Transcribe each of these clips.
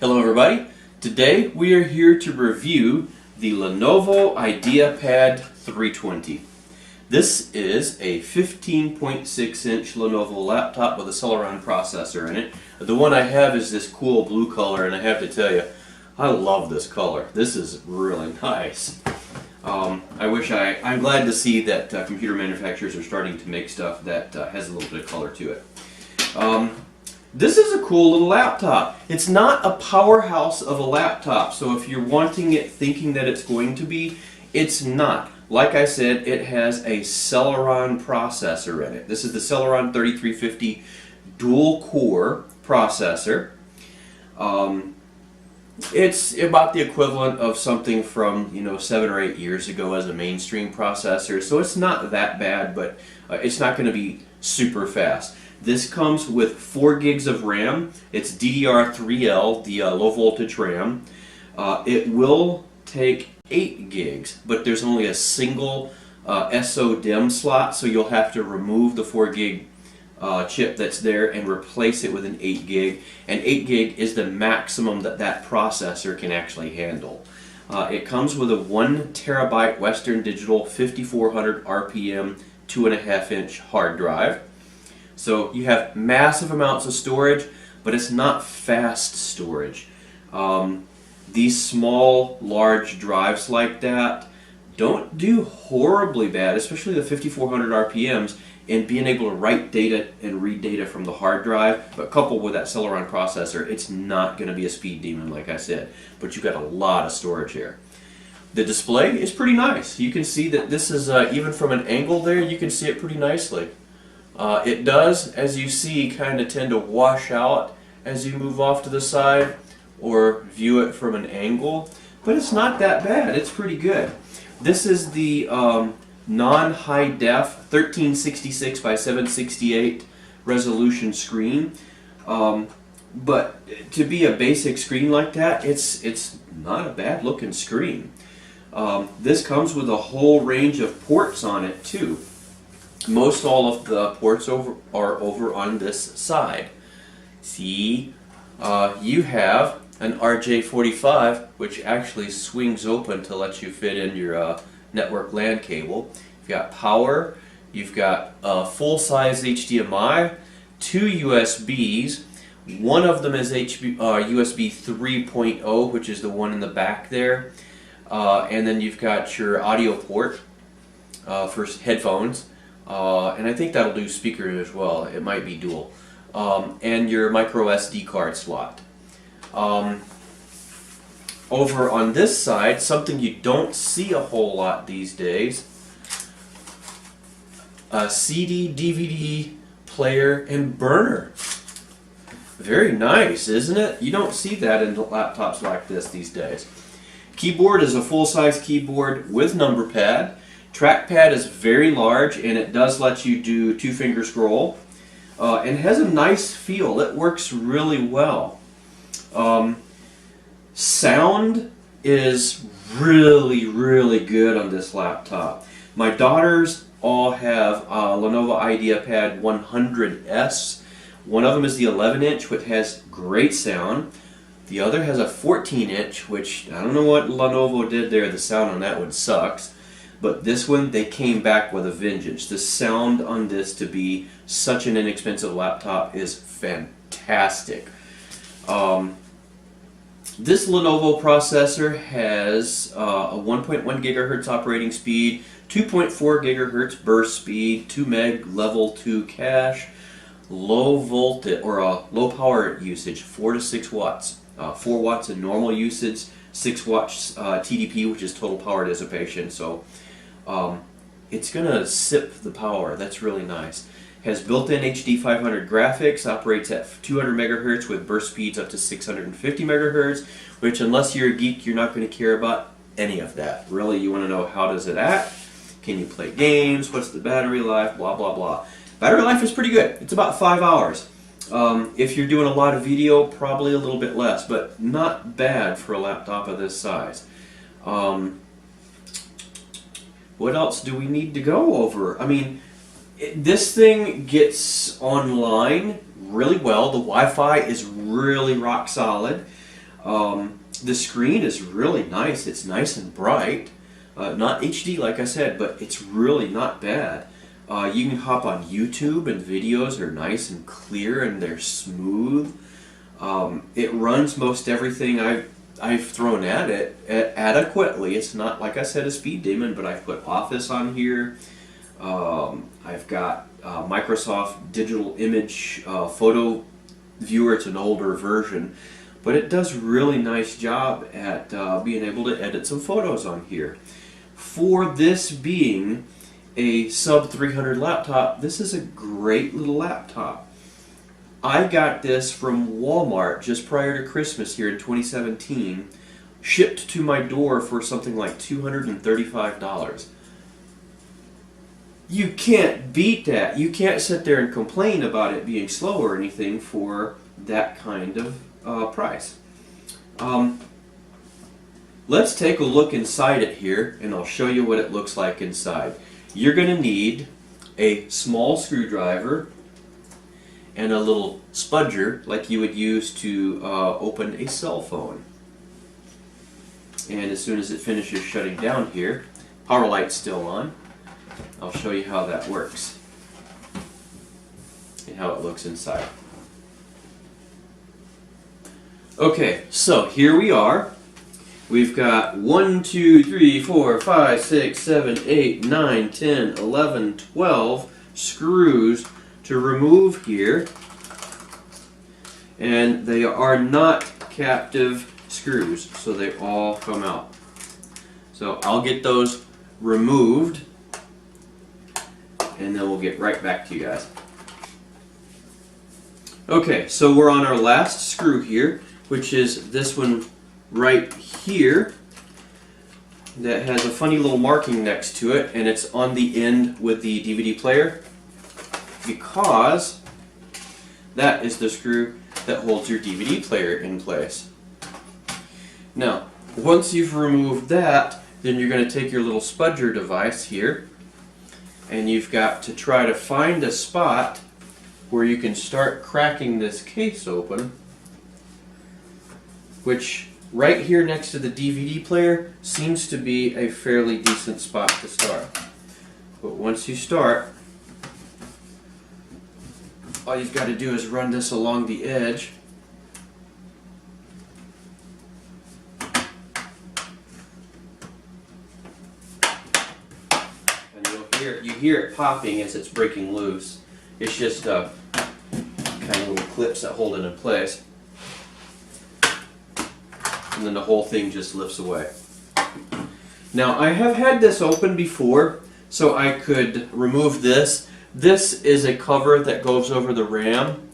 Hello everybody. Today we are here to review the Lenovo Ideapad 320. This is a 15.6-inch Lenovo laptop with a Celeron processor in it. The one I have is this cool blue color, and I have to tell you, I love this color. This is really nice. I'm glad to see that computer manufacturers are starting to make stuff that has a little bit of color to it. This is a cool little laptop. It's not a powerhouse of a laptop, so if you're wanting it thinking that it's going to be, it's not. Like I said, it has a Celeron processor in it. This is the Celeron 3350 dual-core processor. It's about the equivalent of something from 7 or 8 years ago as a mainstream processor, so it's not that bad, but it's not going to be super fast. This comes with 4 gigs of RAM. It's DDR3L, the low voltage RAM. It will take 8 gigs, but there's only a single SO-DIMM slot, so you'll have to remove the 4 gig chip that's there and replace it with an 8 gig. And 8 gig is the maximum that that processor can actually handle. It comes with a 1 terabyte Western Digital 5400 RPM 2.5-inch hard drive. So you have massive amounts of storage, but it's not fast storage. These small, large drives like that don't do horribly bad, especially the 5400 RPMs, in being able to write data and read data from the hard drive. But coupled with that Celeron processor, it's not going to be a speed demon, like I said. But you've got a lot of storage here. The display is pretty nice. You can see that this is, even from an angle there, you can see it pretty nicely. It does, as you see, kind of tend to wash out as you move off to the side or view it from an angle, but it's not that bad. It's pretty good. This is the non-high def 1366 by 768 resolution screen, but to be a basic screen like that, it's not a bad looking screen. This comes with a whole range of ports on it too. Most all of the ports are over on this side. See, you have an RJ45, which actually swings open to let you fit in your network LAN cable. You've got power, you've got full-size HDMI, 2 USBs. One of them is USB 3.0, which is the one in the back there. And then you've got your audio port for headphones. And I think that'll do speaker as well. It might be dual. And your micro SD card slot. Over on this side, something you don't see a whole lot these days, a CD, DVD player, and burner. Very nice, isn't it? You don't see that in laptops like this these days. Keyboard is a full-size keyboard with number pad. Trackpad is very large, and it does let you do 2-finger scroll, and has a nice feel. It works really well. Sound is really good on this laptop. My daughters all have Lenovo Ideapad 100S. One of them is the 11-inch, which has great sound. The other has a 14-inch, which I don't know what Lenovo did there. The sound on that one sucks. But this one, they came back with a vengeance. The sound on this, to be such an inexpensive laptop, is fantastic. This Lenovo processor has a 1.1 gigahertz operating speed, 2.4 gigahertz burst speed, 2 meg level 2 cache, low voltage or low power usage, 4 to 6 watts, 4 watts in normal usage, 6 watts TDP, which is total power dissipation. So it's gonna sip the power. That's really nice. Has built-in HD 500 graphics, operates at 200 megahertz with burst speeds up to 650 megahertz, which, unless you're a geek, you're not going to care about any of that. Really, you want to know how does it act, can you play games, what's the battery life, blah blah blah. Battery life is pretty good. It's about 5 hours. If you're doing a lot of video, probably a little bit less, but not bad for a laptop of this size. What else do we need to go over? I mean, this thing gets online really well. The Wi-Fi is really rock solid. The screen is really nice. It's nice and bright. Not HD like I said, but it's really not bad. You can hop on YouTube and videos are nice and clear and they're smooth. It runs most everything I've thrown at it adequately. It's not, like I said, a speed demon, but I've put Office on here. I've got Microsoft Digital Image Photo Viewer. It's an older version, but it does really nice job at being able to edit some photos on here. For this being a sub 300 laptop, this is a great little laptop. I got this from Wal-Mart just prior to Christmas here in 2017, shipped to my door for something like $235. You can't beat that. You can't sit there and complain about it being slow or anything for that kind of price. Let's take a look inside it here, and I'll show you what it looks like inside. You're going to need a small screwdriver and a little spudger like you would use to open a cell phone. And as soon as it finishes shutting down here, power light's still on. I'll show you how that works and how it looks inside. Okay, so here we are. We've got 1, 2, 3, 4, 5, 6, 7, 8, 9, 10, 11, 12 screws to remove here. And they are not captive screws, so they all come out. So I'll get those removed, and then we'll get right back to you guys. Okay, so we're on our last screw here, which is this one right here that has a funny little marking next to it, and it's on the end with the DVD player because that is the screw that holds your DVD player in place. Now, once you've removed that, then you're going to take your little spudger device here, and you've got to try to find a spot where you can start cracking this case open, which right here next to the DVD player seems to be a fairly decent spot to start. But once you start, all you've got to do is run this along the edge. And you hear it popping as it's breaking loose. It's just kind of little clips that hold it in place. And then the whole thing just lifts away. Now, I have had this open before, so I could remove this. This is a cover that goes over the RAM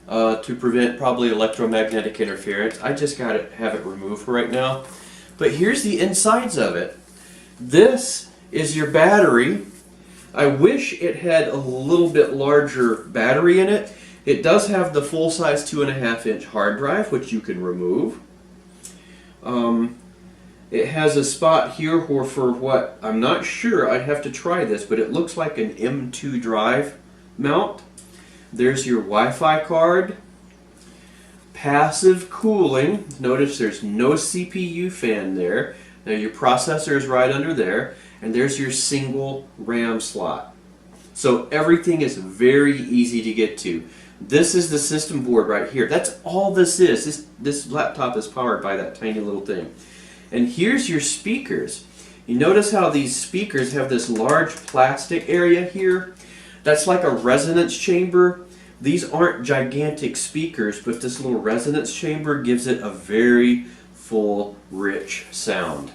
to prevent probably electromagnetic interference. I just got to have it removed for right now. But here's the insides of it. This is your battery. I wish it had a little bit larger battery in it. It does have the full-size 2.5-inch hard drive, which you can remove. It has a spot here for what, I'm not sure, I'd have to try this, but it looks like an M2 drive mount. There's your Wi-Fi card. Passive cooling. Notice there's no CPU fan there. Now your processor is right under there, and there's your single RAM slot. So everything is very easy to get to. This is the system board right here. That's all this is. This laptop is powered by that tiny little thing. And here's your speakers. You notice how these speakers have this large plastic area here? That's like a resonance chamber. These aren't gigantic speakers, but this little resonance chamber gives it a very full, rich sound.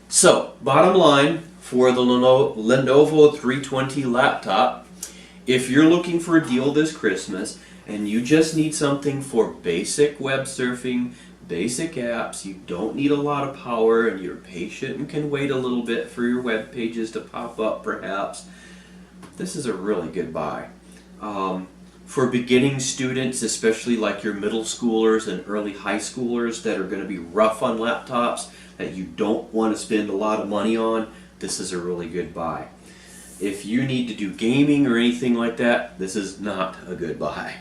So, bottom line for the Lenovo 320 laptop, if you're looking for a deal this Christmas and you just need something for basic web surfing, basic apps, you don't need a lot of power, and you're patient and can wait a little bit for your web pages to pop up perhaps, this is a really good buy. For beginning students, especially like your middle schoolers and early high schoolers that are going to be rough on laptops, that you don't want to spend a lot of money on, this is a really good buy. If you need to do gaming or anything like that, this is not a good buy.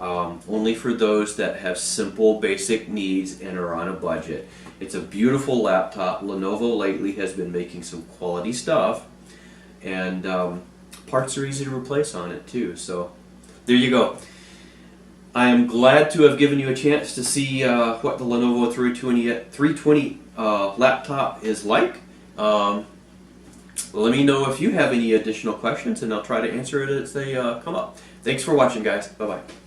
only for those that have simple basic needs and are on a budget. It's a beautiful laptop. Lenovo lately has been making some quality stuff, and parts are easy to replace on it too. So there you go. I am glad to have given you a chance to see what the Lenovo 320 laptop is like. Let me know if you have any additional questions, and I'll try to answer it as they come up. Thanks for watching, guys. Bye-bye.